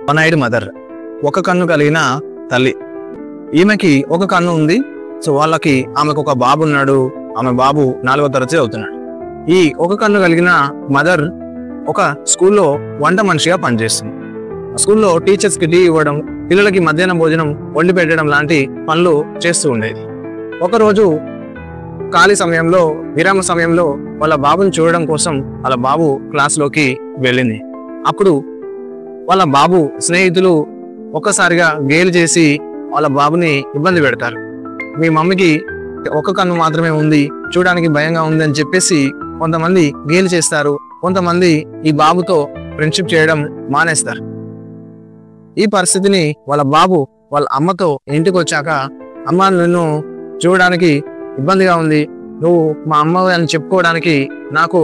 One eyed mother, ఒక కన్ను కలిగిన తల్లి. ఈమెకి ఒక కన్ను ఉంది. సో ఆమెకు ఒక బాబు ఉన్నాడు. ఆమె బాబు 4వ తరగతి అవుతున్నాడు. ఈ ఒక కన్ను కలిగిన మదర్ ఒక స్కూల్లో వంట మనిషిగా పనిచేస్తుంది. స్కూల్లో టీచర్స్కి టీ ఇవ్వడం, పిల్లలకి మధ్యాహ్నం భోజనం వండి పెట్టడం లాంటి పనులు చేస్తూ ఉండేది. ఒకరోజు ఖాళీ సమయంలో, విరామ సమయంలో వాళ్ళ బాబుని చూడడం కోసం వాళ్ళ బాబు క్లాస్లోకి వెళ్ళింది. అప్పుడు వాళ్ళ బాబు స్నేహితులు ఒక్కసారిగా గేలు చేసి వాళ్ళ బాబుని ఇబ్బంది పెడతారు. మీ మమ్మీకి ఒక కన్ను మాత్రమే ఉంది, చూడడానికి భయంగా ఉంది అని చెప్పేసి కొంతమంది గేలు చేస్తారు. కొంతమంది ఈ బాబుతో ఫ్రెండ్షిప్ చేయడం మానేస్తారు. ఈ పరిస్థితిని వాళ్ళ బాబు వాళ్ళ అమ్మతో ఇంటికి వచ్చాక, అమ్మ నిన్ను చూడడానికి ఇబ్బందిగా ఉంది, నువ్వు మా అమ్మ అని చెప్పుకోవడానికి నాకు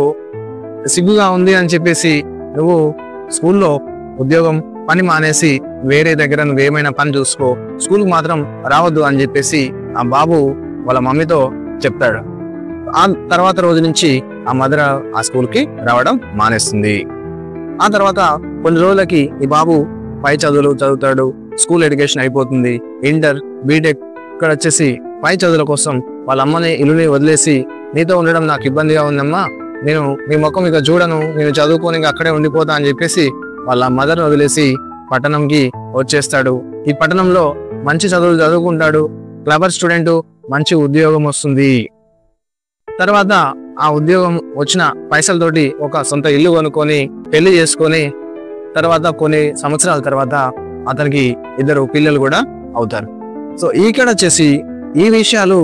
సిగ్గుగా ఉంది అని చెప్పేసి నువ్వు స్కూల్లో ఉద్యోగం పని మానేసి వేరే దగ్గర నువ్వేమైనా పని చూసుకో, స్కూల్కి మాత్రం రావద్దు అని చెప్పేసి ఆ బాబు వాళ్ళ మమ్మీతో చెప్తాడు. ఆ తర్వాత రోజు నుంచి ఆ మదర్ ఆ స్కూల్కి రావడం మానేస్తుంది. ఆ తర్వాత కొన్ని రోజులకి ఈ బాబు పై చదువులు చదువుతాడు. స్కూల్ ఎడ్యుకేషన్ అయిపోతుంది. ఇంటర్, బీటెక్ ఇక్కడ వచ్చేసి పై చదువుల కోసం వాళ్ళ అమ్మని ఇల్లుని వదిలేసి, నీతో ఉండడం నాకు ఇబ్బందిగా ఉందమ్మా, నేను మీ ముఖం ఇక చూడను, నేను చదువుకొని అక్కడే ఉండిపోతా అని చెప్పేసి వాళ్ళ మదర్ని వదిలేసి పట్టణంకి వచ్చేస్తాడు. ఈ పట్టణంలో మంచి చదువులు చదువుకుంటాడు. క్లబర్ స్టూడెంట్, మంచి ఉద్యోగం వస్తుంది. తర్వాత ఆ ఉద్యోగం వచ్చిన పైసలతోటి ఒక సొంత ఇల్లు కొనుక్కొని పెళ్లి చేసుకొని, తర్వాత కొన్ని సంవత్సరాల తర్వాత అతనికి 2 పిల్లలు కూడా అవుతారు. సో ఇక్కడ వచ్చేసి ఈ విషయాలు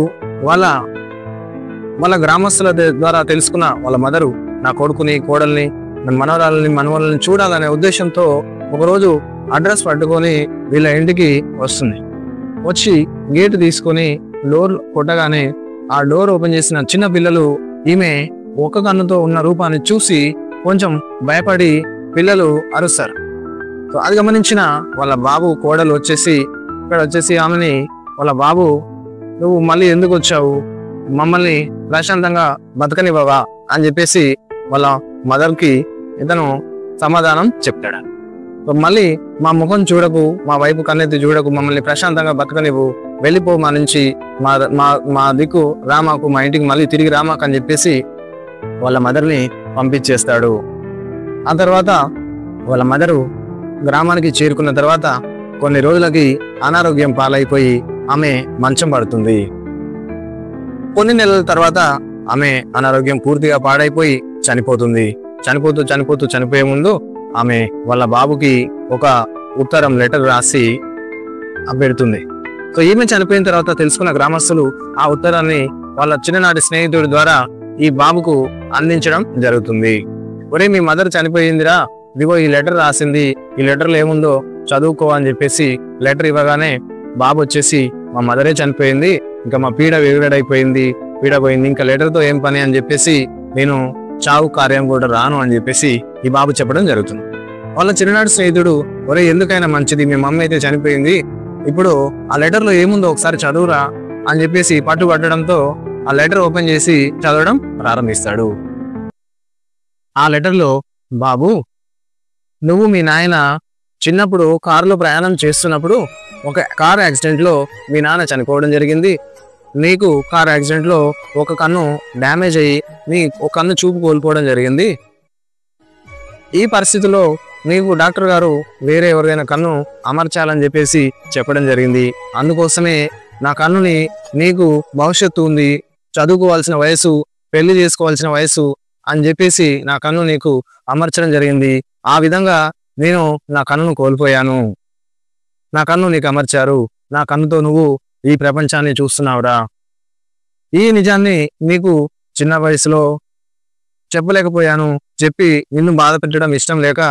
వాళ్ళ గ్రామస్తుల ద్వారా తెలుసుకున్న వాళ్ళ మదరు నా కొడుకుని, కోడల్ని, మనవరాలని చూడాలనే ఉద్దేశంతో ఒకరోజు అడ్రస్ పట్టుకొని వీళ్ళ ఇంటికి వస్తుంది. వచ్చి గేటు తీసుకొని డోర్ కొట్టగానే ఆ డోర్ ఓపెన్ చేసిన చిన్న పిల్లలు ఈమె ఒక కన్నుతో ఉన్న రూపాన్ని చూసి కొంచెం భయపడి పిల్లలు అరుస్తారు. సో అది గమనించిన వాళ్ళ బాబు కోడలు ఇక్కడ వచ్చేసి ఆమెని, వాళ్ళ బాబు నువ్వు మళ్ళీ ఎందుకు వచ్చావు, మమ్మల్ని ప్రశాంతంగా బతకనివ్వవా అని చెప్పేసి వాళ్ళ మదర్కి ఇతను సమాధానం చెప్తాడు. మళ్ళీ మా ముఖం చూడకు, మా వైపు కన్నెత్తి చూడకు, మమ్మల్ని ప్రశాంతంగా బతకనివ్వు, వెళ్ళిపో మా నుంచి, మా దిక్కు రామాకు, మా ఇంటికి మళ్ళీ తిరిగి రామాకు అని చెప్పేసి వాళ్ళ మదర్ని పంపించేస్తాడు. ఆ తర్వాత వాళ్ళ మదరు గ్రామానికి చేరుకున్న తర్వాత కొన్ని రోజులకి అనారోగ్యం పాలైపోయి ఆమె మంచం పడుతుంది. కొన్ని నెలల తర్వాత ఆమె అనారోగ్యం పూర్తిగా పాడైపోయి చనిపోతుంది. చనిపోయే ముందు ఆమె వాళ్ళ బాబుకి ఒక ఉత్తరం, లెటర్ రాసి పెడుతుంది. సో ఈమె చనిపోయిన తర్వాత తెలుసుకున్న గ్రామస్తులు ఆ ఉత్తరాన్ని వాళ్ళ చిన్ననాటి స్నేహితుడి ద్వారా ఈ బాబుకు అందించడం జరుగుతుంది. ఒరే మీ మదర్ చనిపోయిందిరా, ఇదిగో ఈ లెటర్ రాసింది, ఈ లెటర్లో ఏముందో చదువుకో అని చెప్పేసి లెటర్ ఇవ్వగానే బాబు వచ్చేసి మా మదరే చనిపోయింది, ఇంకా మా పీడ పోయింది, ఇంకా లెటర్తో ఏం పని అని చెప్పేసి నేను చావు కార్యం కూడా రాను అని చెప్పేసి ఈ బాబు చెప్పడం జరుగుతుంది. వాళ్ళ చిన్ననాటి స్నేహితుడు, ఒరే ఎందుకైనా మంచిది, మీ మమ్మీ అయితే చనిపోయింది, ఇప్పుడు ఆ లెటర్లో ఏముందో ఒకసారి చదువురా అని చెప్పేసి పట్టుబట్టడంతో ఆ లెటర్ ఓపెన్ చేసి చదవడం ప్రారంభిస్తాడు. ఆ లెటర్లో, బాబు నువ్వు మీ నాయన చిన్నప్పుడు కారులో ప్రయాణం చేస్తున్నప్పుడు ఒక కారు యాక్సిడెంట్లో మీ నాన్న చనిపోవడం జరిగింది. నీకు కారు యాక్సిడెంట్లో ఒక కన్ను డ్యామేజ్ అయ్యి నీ ఒక కన్ను చూపు కోల్పోవడం జరిగింది. ఈ పరిస్థితిలో నీకు డాక్టర్ గారు వేరే ఎవరిదైనా కన్ను అమర్చాలని చెప్పేసి చెప్పడం జరిగింది. అందుకోసమే నా కన్నుని, నీకు భవిష్యత్తు ఉంది, చదువుకోవాల్సిన వయసు, పెళ్లి చేసుకోవాల్సిన వయసు అని చెప్పేసి నా కన్ను నీకు అమర్చడం జరిగింది. ఆ విధంగా నేను నా కన్నును కోల్పోయాను, నా కన్ను నీకు అమర్చారు, నా కన్నుతో నువ్వు ఈ ప్రపంచాన్ని చూస్తున్నావురా. ఈ నిజాన్ని నీకు చిన్న వయసులో చెప్పలేకపోయాను, చెప్పి నిన్ను బాధ పెట్టడం ఇష్టం లేక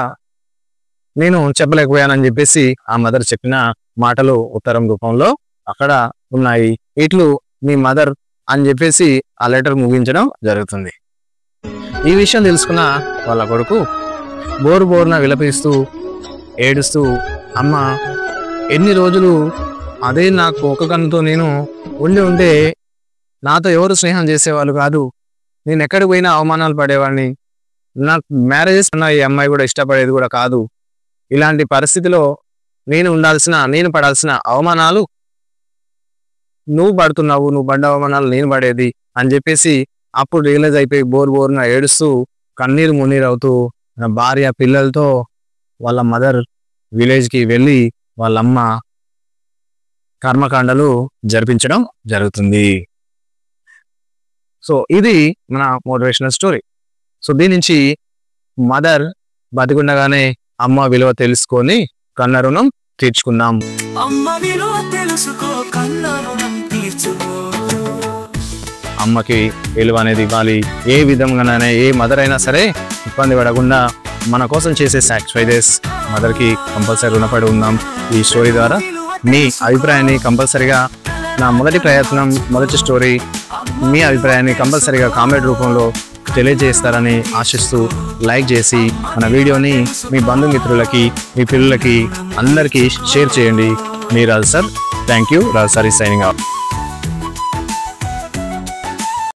నేను చెప్పలేకపోయానని చెప్పేసి ఆ మదర్ చెప్పిన మాటలు ఉత్తరం రూపంలో అక్కడ ఉన్నాయి. ఇట్లు మీ మదర్ అని చెప్పేసి ఆ లెటర్ ముగించడం జరుగుతుంది. ఈ విషయం తెలుసుకున్న వాళ్ళ కొడుకు బోరున విలపిస్తూ ఏడుస్తూ, అమ్మ ఎన్ని రోజులు అదే నాకు ఒక కన్నుతో నేను ఉంటే నాతో ఎవరు స్నేహం చేసేవాళ్ళు కాదు, నేను ఎక్కడికి పోయినా అవమానాలు పడేవాడిని, నాకు మ్యారేజెస్ అన్న ఈ అమ్మాయి కూడా ఇష్టపడేది కూడా కాదు, ఇలాంటి పరిస్థితిలో నేను పడాల్సిన అవమానాలు నువ్వు పడుతున్నావు, నువ్వు పడ్డ అవమానాలు నేను పడేది అని చెప్పేసి అప్పుడు రియలైజ్ అయిపోయి బోరున ఏడుస్తూ కన్నీరు మున్నీరు అవుతూ భార్య పిల్లలతో వాళ్ళ మదర్ విలేజ్కి వెళ్ళి వాళ్ళమ్మ కర్మకాండలు జరిపించడం జరుగుతుంది. సో ఇది మన మోటివేషనల్ స్టోరీ. సో దీని నుంచి మదర్ బతికుండగానే అమ్మ విలువ తెలుసుకొని కన్న రుణం తీర్చుకుందాం. అమ్మకి విలువ అనేది ఇవ్వాలి. ఏ విధంగానైనా ఏ మదర్ అయినా సరే ఇబ్బంది పడకుండా మన కోసం చేసే సాక్రిఫైసెస్ మదర్కి కంపల్సరీ రుణపడి ఉందాం. ఈ స్టోరీ ద్వారా మీ అభిప్రాయాన్ని కంపల్సరీగా, నా మొదటి స్టోరీ మీ అభిప్రాయాన్ని కంపల్సరీగా కామెంట్ రూపంలో తెలియజేస్తారని ఆశిస్తూ లైక్ చేసి మన వీడియోని మీ బంధుమిత్రులకి, మీ పిల్లలకి అందరికీ షేర్ చేయండి. మీ Raju sir. Thank you. Raju sir is signing of.